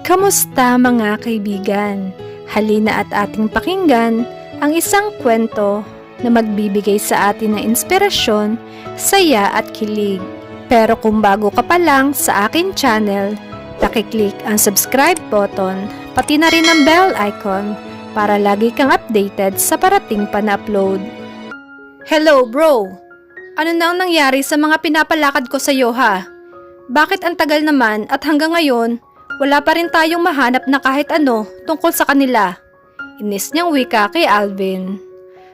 Kamusta mga kaibigan? Halina at ating pakinggan ang isang kwento na magbibigay sa atin ng inspirasyon, saya at kilig. Pero kung bago ka pa lang sa akin channel, pakiclick ang subscribe button, pati na rin ang bell icon para lagi kang updated sa parating pa na upload. Hello bro! Ano na ang nangyari sa mga pinapalakad ko sa iyo ha? Bakit ang tagal naman at hanggang ngayon, wala pa rin tayong mahanap na kahit ano tungkol sa kanila? Inis niyang wika kay Alvin.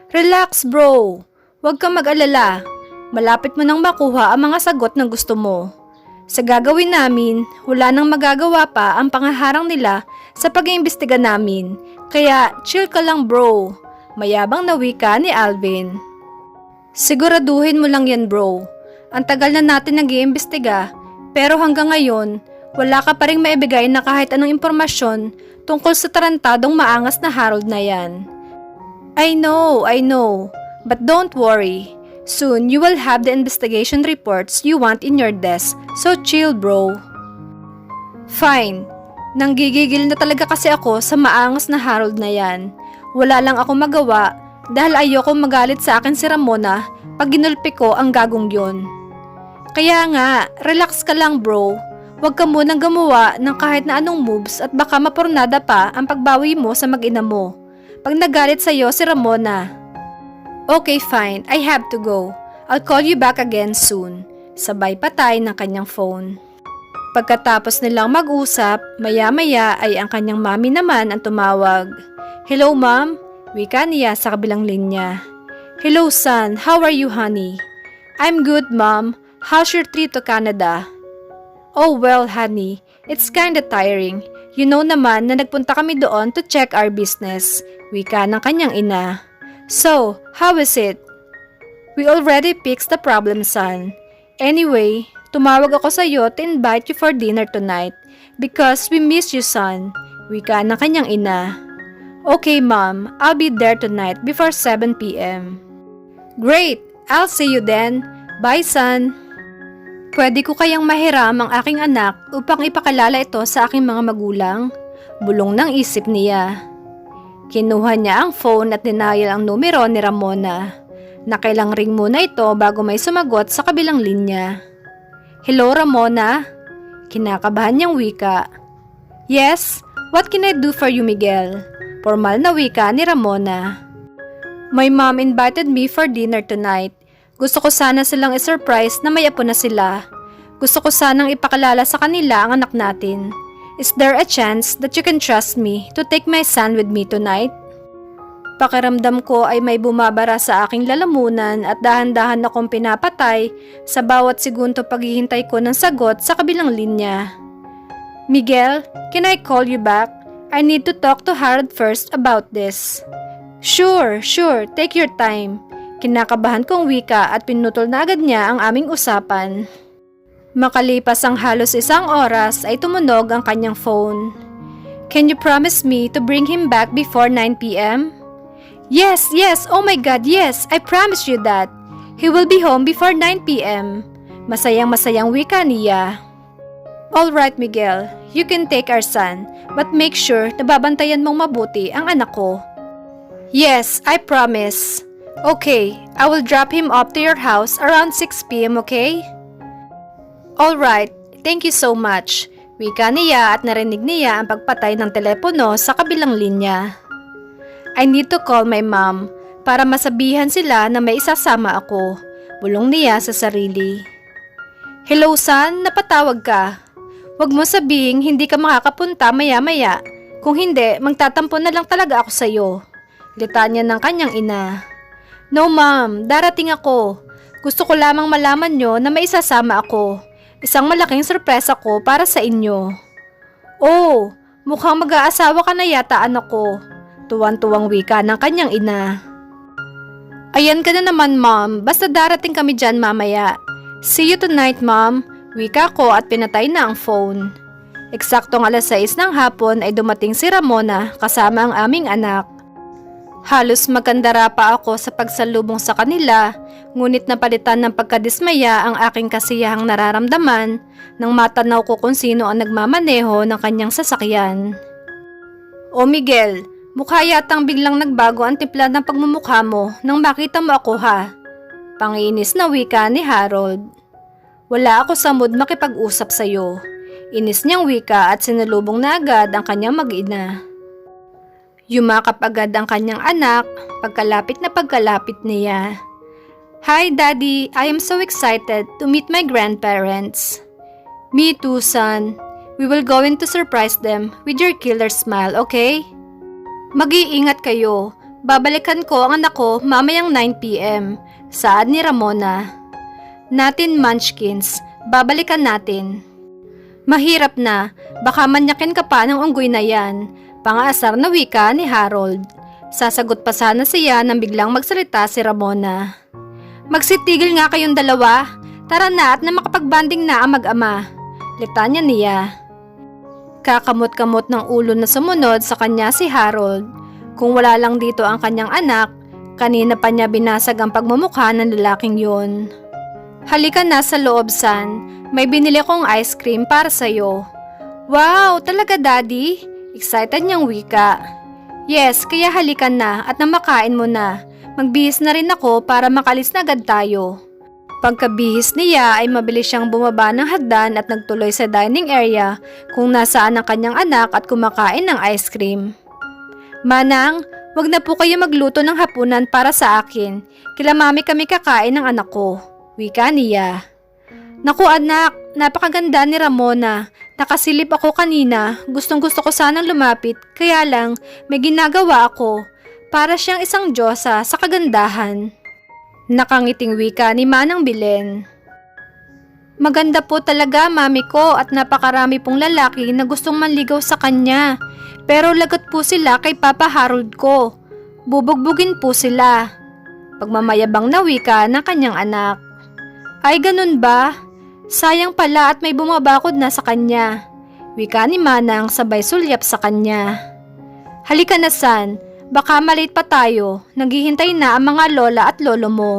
Relax bro, huwag kang mag-alala. Malapit mo nang makuha ang mga sagot na gusto mo. Sa gagawin namin, wala nang magagawa pa ang pangaharang nila sa pag-iimbestiga namin. Kaya chill ka lang bro, mayabang na wika ni Alvin. Siguraduhin mo lang yan bro. Ang tagal na natin nag-iimbestiga, pero hanggang ngayon, wala ka pa rin maibigay na kahit anong impormasyon tungkol sa tarantadong maangas na Harold na yan. I know, but don't worry. Soon, you will have the investigation reports you want in your desk, so chill bro. Fine, nanggigigil na talaga kasi ako sa maangas na Harold na yan. Wala lang ako magawa dahil ayoko magalit sa akin si Ramona pag ginulpi ko ang gagong yon. Kaya nga, relax ka lang bro. Huwag ka munang gumawa ng kahit na anong moves at baka mapurnada pa ang pagbawi mo sa mag-ina mo pag nagalit sa'yo si Ramona. Okay fine, I have to go. I'll call you back again soon. Sabay patay ng kanyang phone. Pagkatapos nilang mag-usap, maya-maya ay ang kanyang mami naman ang tumawag. Hello ma'am, wika niya sa kabilang linya. Hello son, how are you honey? I'm good mom. How's your trip to Canada? Oh well honey, it's kinda tiring. You know naman na nagpunta kami doon to check our business. Wika ng kanyang ina. So, how is it? We already fixed the problem son. Anyway, tumawag ako sa iyo to invite you for dinner tonight because we miss you son. Wika ng kanyang ina. Okay mom, I'll be there tonight before 7 p.m. Great, I'll see you then. Bye son. Pwede ko kayang mahiram ang aking anak upang ipakalala ito sa aking mga magulang? Bulong ng isip niya. Kinuha niya ang phone at dinayal ang numero ni Ramona. Nakailang ring muna ito bago may sumagot sa kabilang linya. Hello Ramona? Kinakabahan niyang wika. Yes, what can I do for you Miguel? Formal na wika ni Ramona. My mom invited me for dinner tonight. Gusto ko sana silang i-surprise na may apo na sila. Gusto ko sanang ipakalala sa kanila ang anak natin. Is there a chance that you can trust me to take my son with me tonight? Pakiramdam ko ay may bumabara sa aking lalamunan at dahan-dahan akong pinapatay sa bawat segundo paghihintay ko ng sagot sa kabilang linya. Miguel, can I call you back? I need to talk to Harold first about this. Sure, take your time. Kinakabahan kong wika at pinutol na agad niya ang aming usapan. Makalipas ang halos isang oras ay tumunog ang kanyang phone. Can you promise me to bring him back before 9 p.m.? Yes, oh my God, yes, I promise you that. He will be home before 9 p.m. Masayang wika niya. Alright Miguel, you can take our son, but make sure na babantayan mong mabuti ang anak ko. Yes, I promise. Okay, I will drop him off to your house around 6 p.m., okay? Alright, thank you so much. Wika niya at narinig niya ang pagpatay ng telepono sa kabilang linya. I need to call my mom para masabihan sila na may isasama ako. Bulong niya sa sarili. Hello son, napatawag ka. Huwag mo sabihing hindi ka makakapunta maya-maya. Kung hindi, magtatampo na lang talaga ako sa'yo. Litanya ng kanyang ina. No ma'am, darating ako. Gusto ko lamang malaman nyo na may isasama ako. Isang malaking sorpresa ko para sa inyo. Oh, mukhang mag-aasawa ka na yata anak ko. Tuwang-tuwang wika ng kanyang ina. Ayan ka na naman ma'am, basta darating kami dyan mamaya. See you tonight ma'am. Wika ko at pinatay na ang phone. Eksaktong 6:00 ng hapon ay dumating si Ramona kasama ang aming anak. Halos magandara pa ako sa pagsalubong sa kanila, ngunit napalitan ng pagkadismaya ang aking kasiyahang nararamdaman nang matanaw ko kung sino ang nagmamaneho ng kanyang sasakyan. O Miguel, mukha yatang biglang nagbago ang timpla ng pagmumukha mo nang makita mo ako ha. Panginis na wika ni Harold. Wala ako sa mood makipag-usap sa'yo. Inis niyang wika at sinalubong na agad ang kanyang mag-ina. Yumakap agad ang kanyang anak pagkalapit niya. Hi Daddy, I am so excited to meet my grandparents. Me too, son. We will go in to surprise them with your killer smile, okay? Mag-iingat kayo. Babalikan ko ang anak ko mamayang 9 p.m. Saad ni Ramona. Natin munchkins, babalikan natin. Mahirap na, baka manyakin ka pa ng unggoy na yan. Pangaasar na wika ni Harold. Sasagot pa sana siya nang biglang magsalita si Ramona. Magsitigil nga kayong dalawa. Tara na at na makapagbanding na ang mag-ama. Litanya niya. Kakamot-kamot ng ulo na sumunod sa kanya si Harold. Kung wala lang dito ang kanyang anak, kanina pa niya binasag ang pagmumukha ng lalaking yun. Halika na sa loob, son. May binili kong ice cream para sa'yo. Wow, talaga Daddy? Excited niyang wika. Yes, kaya halikan na at namakain mo na. Magbihis na rin ako para makalis na agad tayo. Pagkabihis niya ay mabilis siyang bumaba ng hagdan at nagtuloy sa dining area kung nasaan ang kanyang anak at kumakain ng ice cream. Manang, wag na po kayo magluto ng hapunan para sa akin. Kila mami kami kakain ng anak ko. Wika niya. Naku anak, napakaganda ni Ramona. Nakasilip ako kanina, gustong-gusto ko sanang lumapit, kaya lang may ginagawa ako. Para siyang isang diyosa sa kagandahan. Nakangiting wika ni Manang Belen. Maganda po talaga mami ko at napakarami pong lalaki na gustong manligaw sa kanya. Pero lagot po sila kay Papa Harold ko. Bubugbugin po sila. Pagmamayabang na wika ng kanyang anak. Ay ganun ba? Sayang pala at may bumabakod na sa kanya. Wika ni Manang sabay sulyap sa kanya. Halika na son, baka malate pa tayo. Naghihintay na ang mga lola at lolo mo.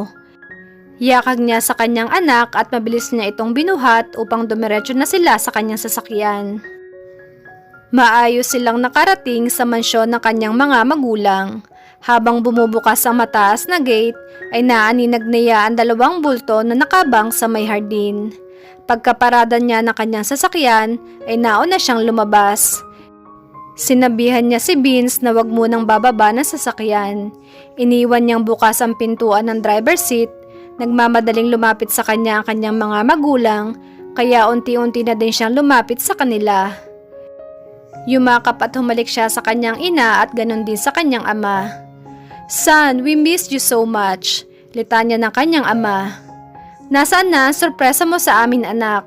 Yakag niya sa kanyang anak at mabilis niya itong binuhat upang dumiretso na sila sa kanyang sasakyan. Maayos silang nakarating sa mansyon ng kanyang mga magulang. Habang bumubukas ang mataas na gate, ay naaninag niya ang dalawang bulto na nakabang sa may hardin. Pagkaparada niya ng kanyang sasakyan, ay nauna siyang lumabas. Sinabihan niya si Vince na wag munang bababa ng sasakyan. Iniwan niyang bukas ang pintuan ng driver seat. Nagmamadaling lumapit sa kanya ang kanyang mga magulang, kaya unti-unti na din siyang lumapit sa kanila. Yumakap at humalik siya sa kanyang ina at ganon din sa kanyang ama. Son, we missed you so much. Litanya ng kanyang ama. Nasaan na ang sorpresa mo sa amin anak?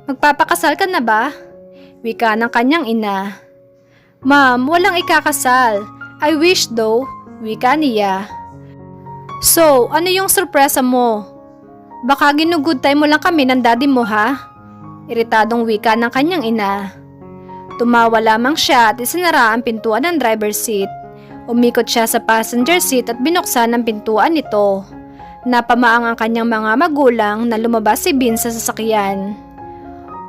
Magpapakasal ka na ba? Wika ng kanyang ina. Ma'am, walang ikakasal. I wish though. Wika niya. So, ano yung sorpresa mo? Baka ginugood time mo lang kami ng daddy mo ha? Iritadong wika ng kanyang ina. Tumawa lamang siya at isinara ang pintuan ng driver seat. Umikot siya sa passenger seat at binuksan ang pintuan nito. Napamaang ang kanyang mga magulang na lumabas si Vince sa sasakyan.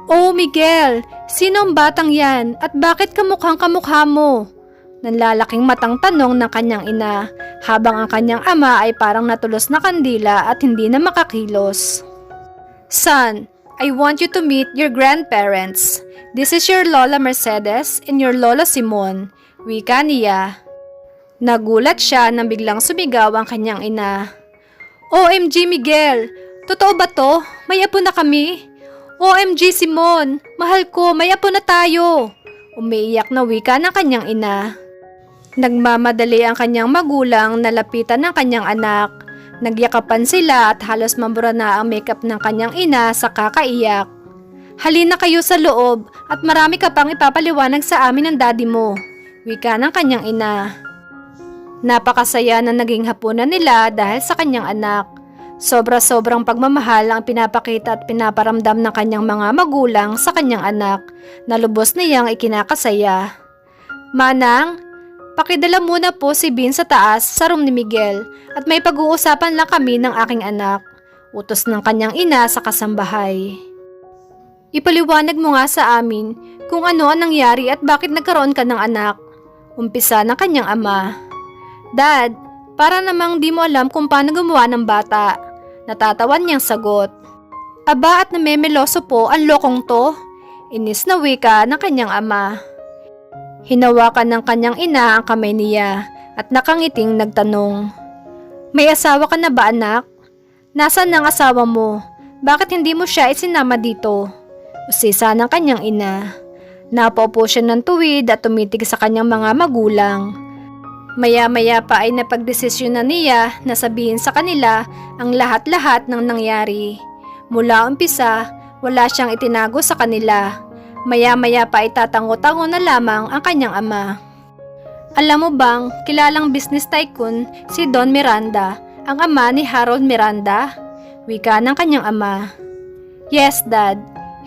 Oh Miguel, sino ang batang yan at bakit kamukhang kamukha mo? Nanlalaking matang tanong ng kanyang ina habang ang kanyang ama ay parang natulos na kandila at hindi na makakilos. Son, I want you to meet your grandparents. This is your Lola Mercedes and your Lola Simon. Wika niya. Nagulat siya nang biglang sumigaw ang kanyang ina. OMG Miguel, totoo ba to? May apo na kami? OMG Simon, mahal ko, may apo na tayo. Umiiyak na wika ng kanyang ina. Nagmamadali ang kanyang magulang na lapitan ng kanyang anak. Nagyakapan sila at halos mambura na ang makeup ng kanyang ina sa kakaiyak. Halina kayo sa loob at marami ka pang ipapaliwanag sa amin ng daddy mo. Wika ng kanyang ina. Napakasaya na naging hapunan nila dahil sa kanyang anak. Sobra-sobrang pagmamahal ang pinapakita at pinaparamdam ng kanyang mga magulang sa kanyang anak na lubos niyang ikinakasaya. Manang, Pakidala muna po si Bean sa taas sa room ni Miguel at may pag-uusapan lang kami ng aking anak. Utos ng kanyang ina sa kasambahay. Ipaliwanag mo nga sa amin kung ano ang nangyari at bakit nagkaroon ka ng anak. Umpisa ng kanyang ama. Dad, para namang di mo alam kung paano gumawa ng bata. Natatawan niyang sagot. Aba at namemeloso po ang lokong to. Inis na wika ng kanyang ama. Hinawakan ng kanyang ina ang kamay niya at nakangiting nagtanong. May asawa ka na ba anak? Nasaan ang asawa mo? Bakit hindi mo siya isinama dito? Usisa ng kanyang ina. Napaupo siya ng tuwid at tumitig sa kanyang mga magulang. Maya-maya pa ay napagdesisyonan niya na sabihin sa kanila ang lahat-lahat ng nangyari. Mula umpisa, wala siyang itinago sa kanila. Maya-maya pa ay tatango-tango na lamang ang kanyang ama. Alam mo bang kilalang business tycoon si Don Miranda, ang ama ni Harold Miranda? Wika ng kanyang ama. Yes, Dad.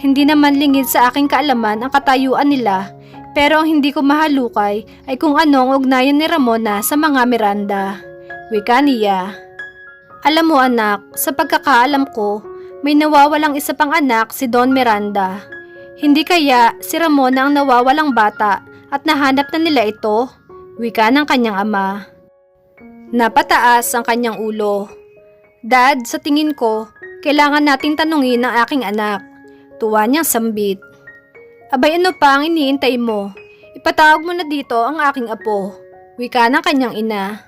Hindi naman lingid sa aking kaalaman ang katayuan nila, pero ang hindi ko mahalukay ay kung ano ang ugnayan ni Ramona sa mga Miranda. Wika niya. Alam mo anak, sa pagkakaalam ko, may nawawalang isa pang anak si Don Miranda. Hindi kaya si Ramona ang nawawalang bata at nahanap na nila ito? Wika ng kanyang ama. Napataas ang kanyang ulo. Dad, sa tingin ko, kailangan nating tanungin ang aking anak. Tuwa niyang sambit. Abay ano pa ang iniintay mo? Ipatawag mo na dito ang aking apo. Wika ng kanyang ina.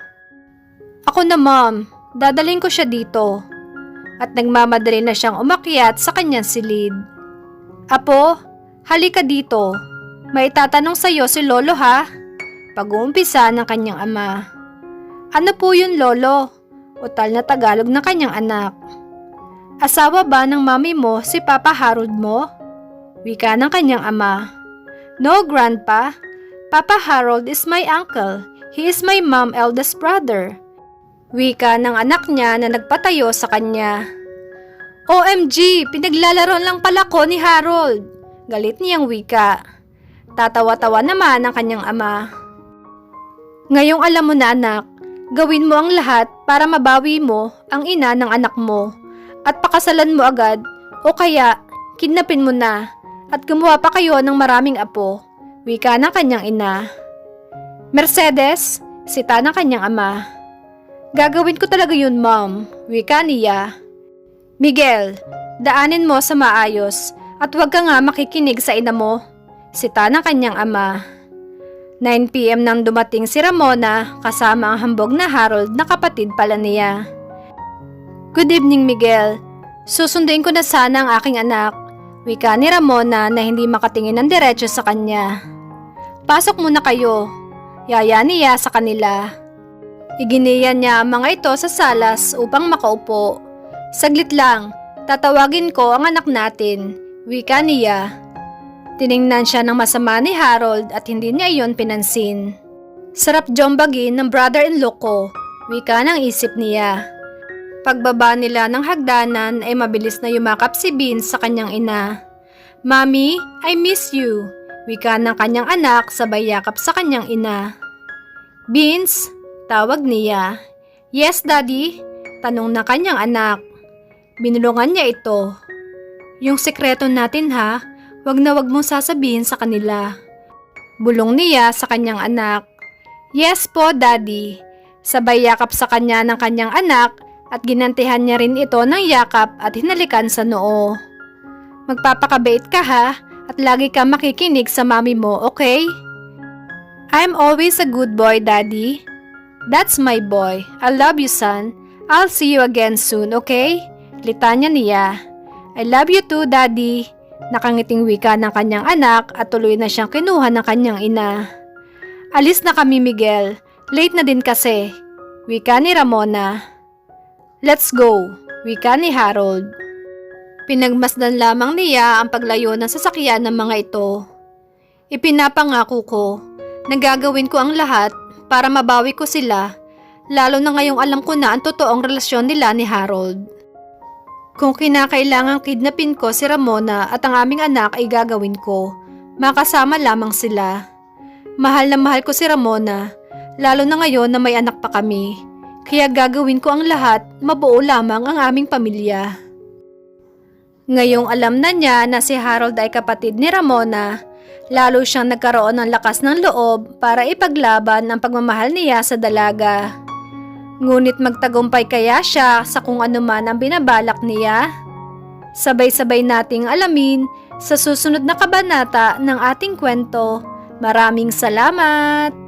Ako na ma'am, dadalhin ko siya dito. At nagmamadali na siyang umakyat sa kanyang silid. Apo, halika dito. May itatanong sa'yo si Lolo ha? Pag-uumpisa ng kanyang ama. Ano po yun Lolo? Utal na Tagalog ng kanyang anak. Asawa ba ng mami mo si Papa Harold mo? Wika ng kanyang ama. No, Grandpa. Papa Harold is my uncle. He is my mom eldest brother. Wika ng anak niya na nagpatayo sa kanya. OMG, pinaglalaroan lang pala ko ni Harold. Galit niyang wika. Tatawa-tawa naman ang kanyang ama. Ngayong alam mo na anak, gawin mo ang lahat para mabawi mo ang ina ng anak mo. At pakasalan mo agad o kaya kidnapin mo na at gumawa pa kayo ng maraming apo. Wika ng kanyang ina. Mercedes, sita ng kanyang ama. Gagawin ko talaga yun mom. Wika niya. Miguel, daanin mo sa maayos at huwag ka nga makikinig sa ina mo. Sita ng kanyang ama. 9 PM nang dumating si Ramona kasama ang hambog na Harold na kapatid pala niya. Good evening, Miguel. Susunduin ko na sana ang aking anak. Wika ni Ramona na hindi makatingin ng diretso sa kanya. Pasok muna kayo. Yaya niya sa kanila. Iginiyan niya ang mga ito sa salas upang makaupo. Saglit lang, tatawagin ko ang anak natin. Wika niya. Tiningnan siya ng masama ni Harold at hindi niya iyon pinansin. Sarap jombagin ng brother-in-law ko. Wika ng isip niya. Pagbaba nila ng hagdanan ay mabilis na yumakap si Bean sa kanyang ina. Mommy, I miss you. Wika ng kanyang anak sabay yakap sa kanyang ina. Beans, tawag niya. Yes, Daddy, tanong na kanyang anak. Binulungan niya ito. Yung sekreto natin ha, wag na wag mong sasabihin sa kanila. Bulong niya sa kanyang anak. Yes po, Daddy. Sabay yakap sa kanya ng kanyang anak at ginantihan niya rin ito ng yakap at hinalikan sa noo. Magpapakabait ka ha at lagi ka makikinig sa mami mo, okay? I'm always a good boy, Daddy. That's my boy. I love you, son. I'll see you again soon, okay? Litanya niya. I love you too, Daddy. Nakangiting wika ng kanyang anak at tuloy na siyang kinuha ng kanyang ina. Alis na kami, Miguel. Late na din kasi. Wika ni Ramona. Let's go, wika ni Harold. Pinagmasdan lamang niya ang paglayo ng sasakyan ng mga ito. Ipinapangako ko, nagagawin ko ang lahat para mabawi ko sila, lalo na ngayong alam ko na ang totoong relasyon nila ni Harold. Kung kinakailangang kidnapin ko si Ramona at ang aming anak ay gagawin ko, makasama lamang sila. Mahal na mahal ko si Ramona lalo na ngayon na may anak pa kami. Kaya gagawin ko ang lahat, mabuo lamang ang aming pamilya. Ngayong alam na niya na si Harold ay kapatid ni Ramona, lalo siyang nagkaroon ng lakas ng loob para ipaglaban ang pagmamahal niya sa dalaga. Ngunit magtagumpay kaya siya sa kung ano man ang binabalak niya? Sabay-sabay nating alamin sa susunod na kabanata ng ating kwento. Maraming salamat!